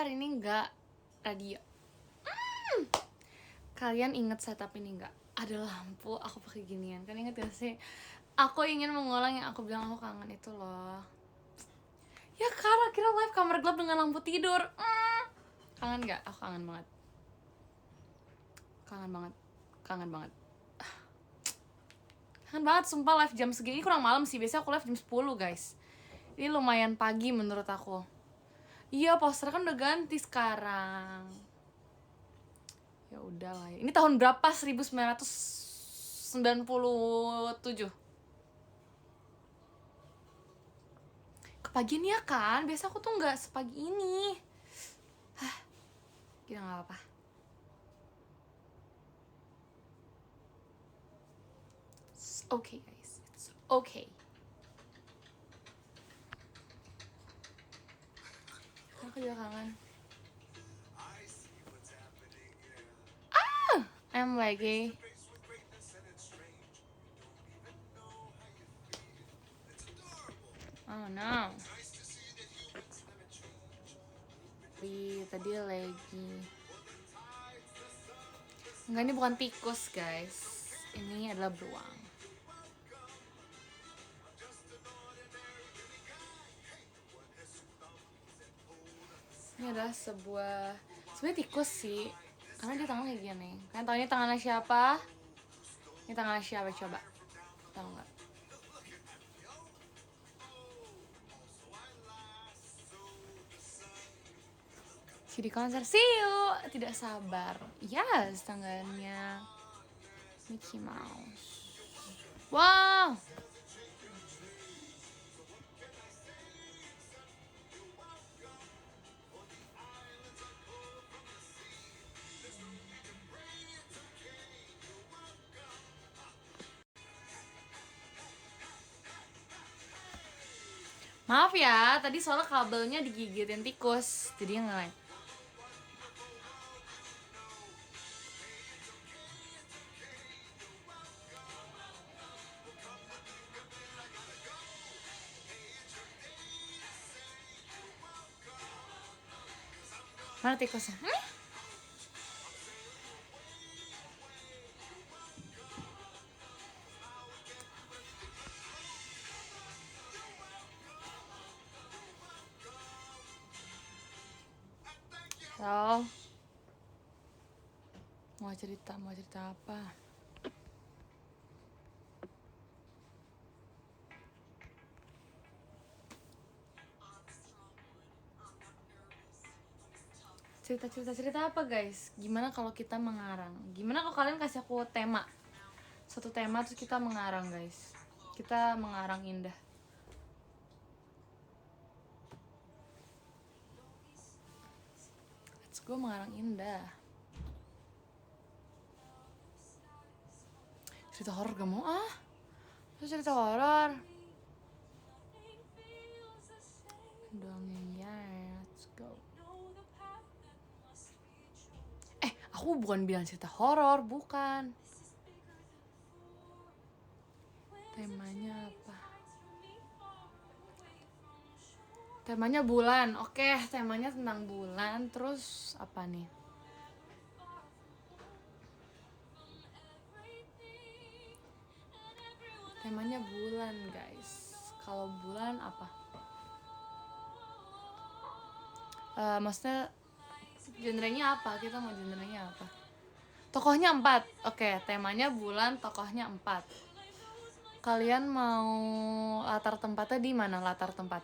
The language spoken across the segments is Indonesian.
hari ini nggak radio. Kalian inget setup ini nggak? Ada lampu, aku pakai ginian. Kan inget gak sih? Aku ingin mengulang yang aku bilang aku kangen itu loh. Ya karena kira live kamar gelap dengan lampu tidur. Kangen nggak? Aku kangen banget. Kangen banget. Kangen banget. Kangen banget sumpah live jam segini kurang malam sih. Biasanya aku live jam 10 guys. Ini lumayan pagi menurut aku. Iya, poster kan udah ganti sekarang. Ya udahlah. Ini tahun berapa? 1997. Kepagian ya kan? Biasa aku tuh nggak sepagi ini. Hah, kita nggak apa-apa. It's okay guys, it's okay. Aku juga kangen. I'm lagi. Oh no. Tadi lagi. Enggak, ini bukan tikus guys. Ini adalah beruang. Ini adalah sebenarnya tikus sih, karena dia tangannya kayak gini. Kalian tahu ini tangannya siapa? Ini tangannya siapa coba? Tahu nggak? CD konser, see you. Tidak sabar. Yes, tangannya Mickey Mouse. Wow. Maaf ya, tadi soalnya kabelnya digigitin tikus, jadi nge-lag. Mana tikusnya? So, mau cerita apa? Cerita apa guys? Gimana kalau kita mengarang? Gimana kalau kalian kasih aku tema? Satu tema terus kita mengarang guys. Kita mengarang indah. Let's go mengarang indah. Cerita horor gak mau ah? Terus cerita horor. Dongeng ya, let's go. Aku bukan bilang cerita horor, bukan. Temanya apa? Temanya bulan. Oke, temanya tentang bulan. Terus apa nih? Temanya bulan, guys. Kalau bulan apa? Maksudnya genrenya apa? Kita mau genrenya apa? Tokohnya 4. Oke, temanya bulan, tokohnya 4. Kalian mau latar tempatnya di mana? Latar tempat.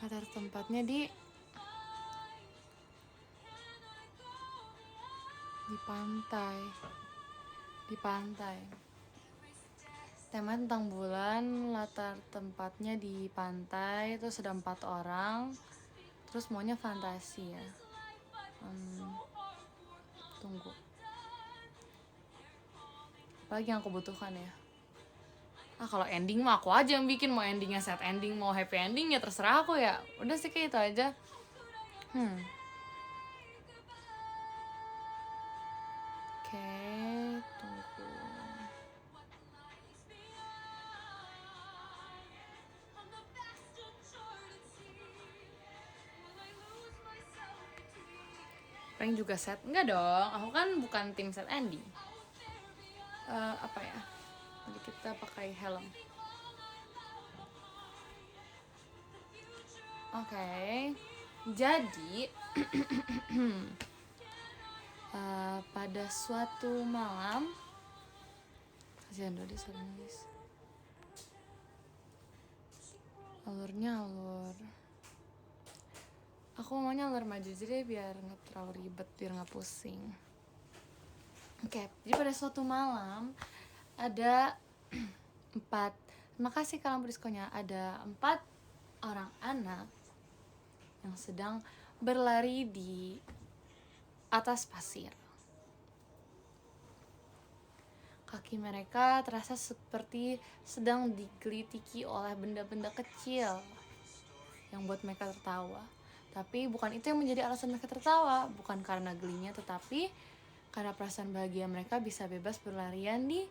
Latar tempatnya di pantai. Di pantai. Tema tentang bulan, latar tempatnya di pantai, terus ada 4 orang, terus maunya fantasi ya. Tunggu. Apa lagi yang aku butuhkan ya? Kalau ending mah aku aja yang bikin. Mau endingnya sad ending, mau happy ending ya terserah aku ya. Udah sih kayak itu aja. Oke, tunggu. Prank juga set? Enggak dong, aku kan bukan tim set ending. Apa ya? Jadi kita pakai helm. Oke. Jadi pada suatu malam, kasihan dulu deh suara nulis. Alurnya alur. Aku maunya alur maju jadi biar nggak terlalu ribet, biar nggak pusing. Oke, jadi pada suatu malam ada 4. Terima kasih Kak lampu diskonya. Ada 4 orang anak yang sedang berlari di atas pasir. Kaki mereka terasa seperti sedang digelitiki oleh benda-benda kecil yang buat mereka tertawa. Tapi bukan itu yang menjadi alasan mereka tertawa, bukan karena gelinya, tetapi karena perasaan bahagia mereka bisa bebas berlarian di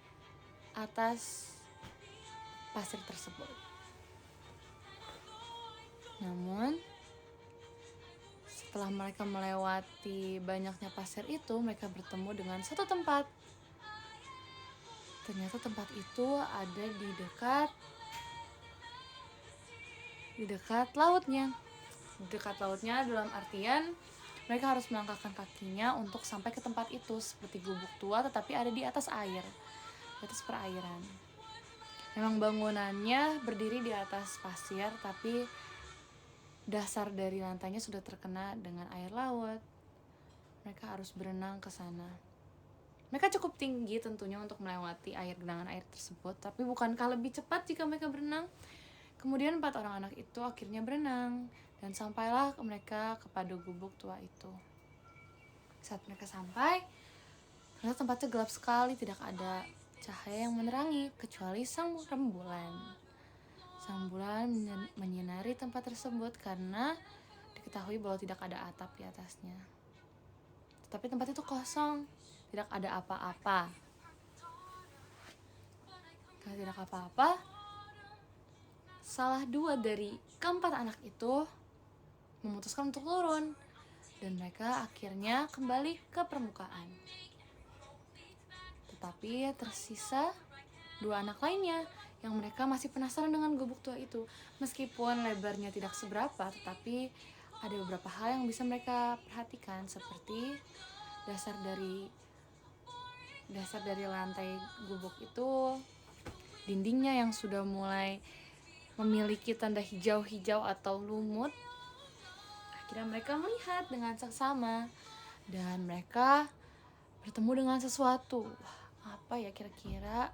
atas pasir tersebut. Namun, setelah mereka melewati banyaknya pasir itu, mereka bertemu dengan satu tempat. Ternyata tempat itu ada di dekat lautnya. Dekat lautnya dalam artian mereka harus melangkahkan kakinya untuk sampai ke tempat itu, seperti gubuk tua tetapi ada di atas air, di atas perairan. Memang bangunannya berdiri di atas pasir, tapi dasar dari lantainya sudah terkena dengan air laut. Mereka harus berenang ke sana. Mereka cukup tinggi tentunya untuk melewati genangan air tersebut, tapi bukankah lebih cepat jika mereka berenang? Kemudian 4 orang anak itu akhirnya berenang, dan sampailah mereka kepada gubuk tua itu. Saat mereka sampai, ternyata tempatnya gelap sekali, tidak ada cahaya yang menerangi, kecuali sang rembulan. Sang bulan menyinari tempat tersebut karena diketahui bahwa tidak ada atap di atasnya. Tetapi tempat itu kosong, tidak ada apa-apa. Karena tidak apa-apa, salah 2 dari keempat anak itu memutuskan untuk turun, dan mereka akhirnya kembali ke permukaan. Tetapi tersisa 2 anak lainnya yang mereka masih penasaran dengan gubuk tua itu. Meskipun lebarnya tidak seberapa, tetapi ada beberapa hal yang bisa mereka perhatikan, seperti dasar dari lantai gubuk itu, dindingnya yang sudah mulai memiliki tanda hijau-hijau atau lumut. Akhirnya mereka melihat dengan seksama dan mereka bertemu dengan sesuatu. Apa ya kira-kira?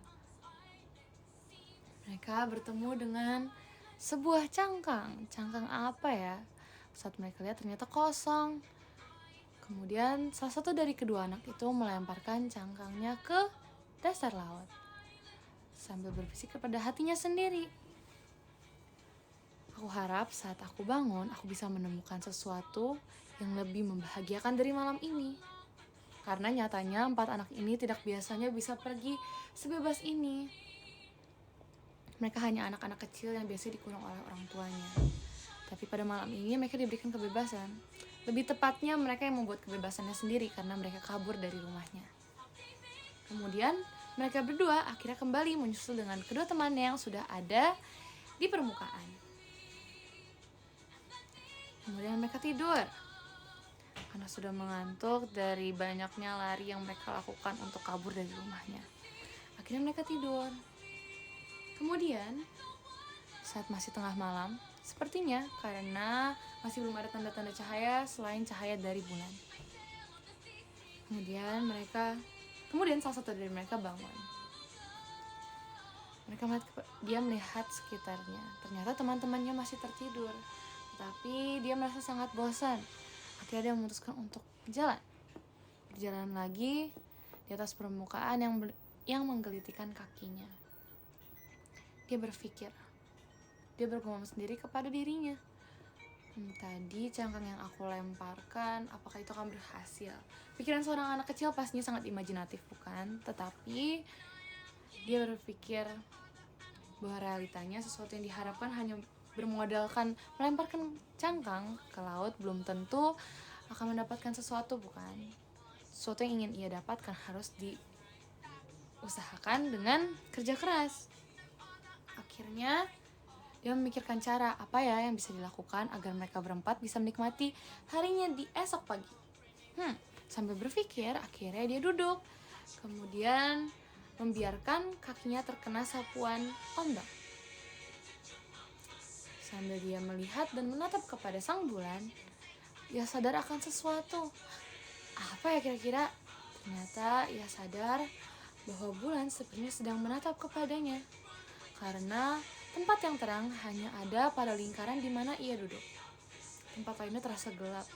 Mereka bertemu dengan sebuah cangkang. Cangkang apa ya? Saat mereka lihat ternyata kosong. Kemudian salah satu dari kedua anak itu melemparkan cangkangnya ke dasar laut sambil berbisik kepada hatinya sendiri. Aku harap saat aku bangun, aku bisa menemukan sesuatu yang lebih membahagiakan dari malam ini. Karena nyatanya 4 anak ini tidak biasanya bisa pergi sebebas ini. Mereka hanya anak-anak kecil yang biasa dikurung oleh orang tuanya. Tapi pada malam ini mereka diberikan kebebasan. Lebih tepatnya mereka yang membuat kebebasannya sendiri karena mereka kabur dari rumahnya. Kemudian mereka berdua akhirnya kembali menyusul dengan kedua temannya yang sudah ada di permukaan. Kemudian mereka tidur karena sudah mengantuk dari banyaknya lari yang mereka lakukan untuk kabur dari rumahnya. Akhirnya mereka tidur. Kemudian saat masih tengah malam, sepertinya karena masih belum ada tanda-tanda cahaya selain cahaya dari bulan. Kemudian salah satu dari mereka bangun. Dia melihat sekitarnya. Ternyata teman-temannya masih tertidur. Tetapi dia merasa sangat bosan. Akhirnya dia memutuskan untuk berjalan lagi di atas permukaan yang menggelitikan kakinya. Dia berpikir. Dia bergumam sendiri kepada dirinya. Tadi cangkang yang aku lemparkan, apakah itu akan berhasil? Pikiran seorang anak kecil pastinya sangat imajinatif, bukan? Tetapi dia berpikir bahwa realitanya sesuatu yang diharapkan hanya bermodalkan melemparkan cangkang ke laut belum tentu akan mendapatkan sesuatu, bukan? Sesuatu yang ingin ia dapatkan harus diusahakan dengan kerja keras. Akhirnya dia memikirkan cara apa ya yang bisa dilakukan agar mereka berempat bisa menikmati harinya di esok pagi. Sambil berpikir, akhirnya dia duduk. Kemudian membiarkan kakinya terkena sapuan ombak. Sambil dia melihat dan menatap kepada sang bulan, ia sadar akan sesuatu. Apa ya kira-kira? Ternyata ia sadar bahwa bulan sebenarnya sedang menatap kepadanya. Karena tempat yang terang hanya ada pada lingkaran di mana ia duduk. Tempat lainnya terasa gelap.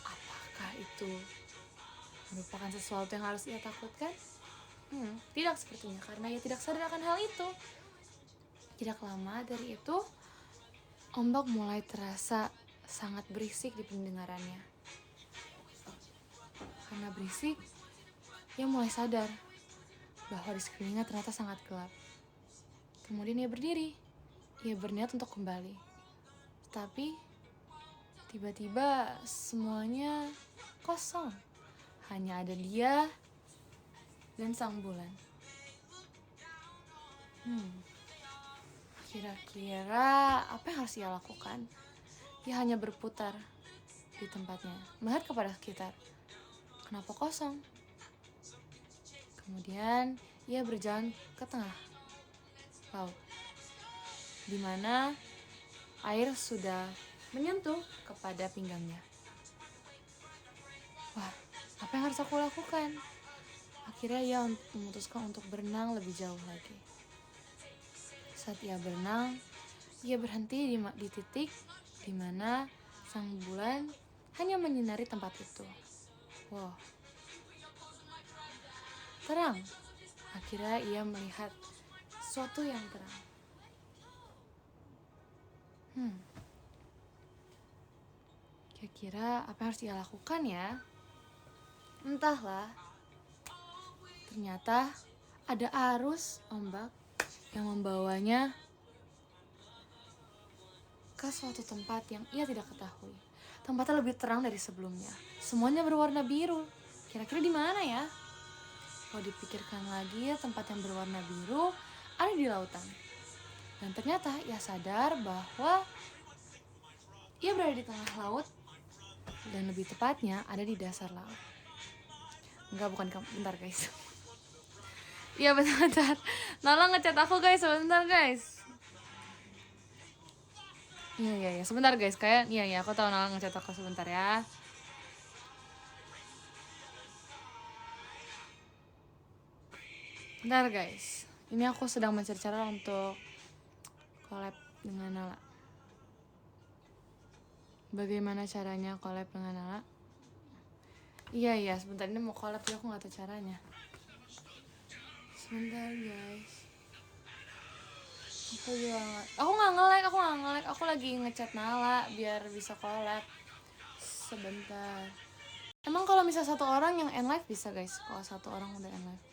Apakah itu merupakan sesuatu yang harus ia takutkan? Tidak sepertinya, karena ia tidak sadar akan hal itu. Tidak lama dari itu, ombak mulai terasa sangat berisik di pendengarannya. Karena berisik, ia mulai sadar bahwa di sekelilingnya ternyata sangat gelap. Kemudian ia berdiri. Ia berniat untuk kembali. Tapi tiba-tiba semuanya kosong. Hanya ada dia dan sang bulan. Kira-kira apa yang harus ia lakukan? Ia hanya berputar di tempatnya, melihat kepada sekitar. Kenapa kosong? Kemudian ia berjalan ke tengah laut, di mana air sudah menyentuh kepada pinggangnya. Wah, apa yang harus aku lakukan? Akhirnya ia memutuskan untuk berenang lebih jauh lagi. Saat ia berenang, ia berhenti di titik di mana sang bulan hanya menyinari tempat itu. Wow, terang. Akhirnya ia melihat sesuatu yang terang. Kira-kira apa yang harus ia lakukan ya? Entahlah. Ternyata ada arus ombak yang membawanya ke suatu tempat yang ia tidak ketahui. Tempatnya lebih terang dari sebelumnya. Semuanya berwarna biru. Kira-kira di mana ya? Kalau dipikirkan lagi, tempat yang berwarna biru ada di lautan. Dan ternyata ia sadar bahwa ia berada di tengah laut, dan lebih tepatnya ada di dasar laut. Enggak, bukan kamu. Bentar guys. Iya bentar. Nala ngechat aku guys, sebentar guys. Iya, sebentar guys. Kayak iya, aku tahu Nala ngechat aku, sebentar ya. Bentar guys. Ini aku sedang mencari cara untuk collab dengan Nala. Bagaimana caranya collab dengan Nala? Iya, sebentar, ini mau collab ya, aku gak tahu caranya. Sebentar guys. Aku gak nge-like. Aku lagi ngechat Nala biar bisa collab. Sebentar. Emang kalau misalnya satu orang yang end live bisa guys? Kalau satu orang udah end live.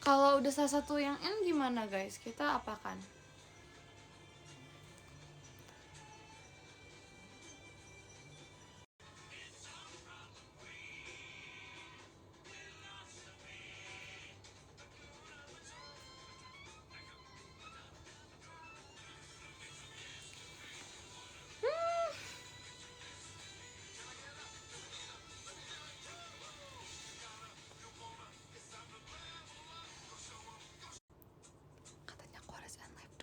Kalau udah salah satu yang end gimana guys? Kita apakan? Katanya aku harus end live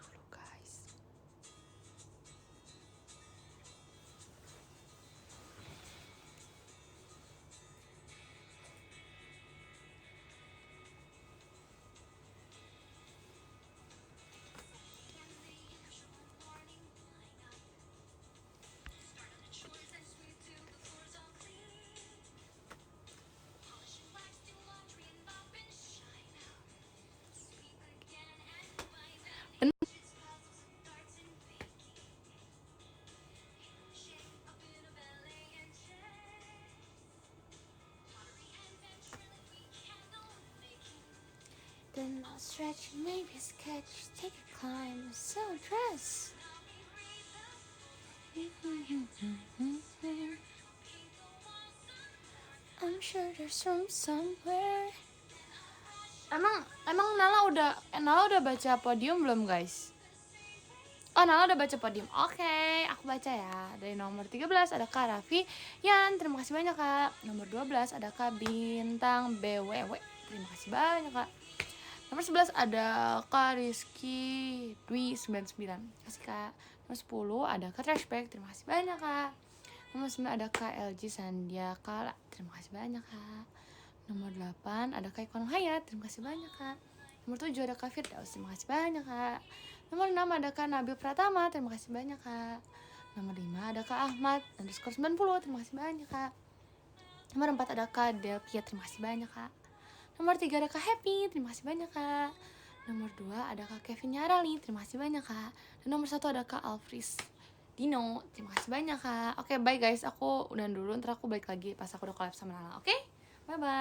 stretch, maybe sketch, take a climb, so dress. I'm sure there's room somewhere. Emang Nala udah baca podium belum, guys? Oh, Nala udah baca podium. Oke, aku baca ya. Dari nomor 13 ada Kak Raffi Yan, terima kasih banyak Kak. Nomor 12 ada Kak Bintang BWW, terima kasih banyak Kak. Nomor 11 ada Kak Rizky Dwi 99, terima kasih Kak. Nomor 10 ada Kak Trashback, terima kasih banyak Kak. Nomor 9 ada Kak LG Sandia Kala, terima kasih banyak Kak. Nomor 8 ada Kak Ikon Hayat, terima kasih banyak Kak. Nomor 7 ada Kak Firdaus, terima kasih banyak Kak. Nomor 6 ada Kak Nabil Pratama, terima kasih banyak Kak. Nomor 5 ada Kak Ahmad underscore 90, terima kasih banyak Kak. Nomor 4 ada Kak Delpia, terima kasih banyak Kak. Nomor 3 ada Kak Happy, terima kasih banyak Kak. Nomor 2 ada Kak Kevin Yarali, terima kasih banyak Kak. Dan nomor 1 ada Kak Alfris Dino, terima kasih banyak Kak. Oke, bye guys, aku udah dulu, ntar aku balik lagi pas aku udah collab sama Nala. Oke, bye bye.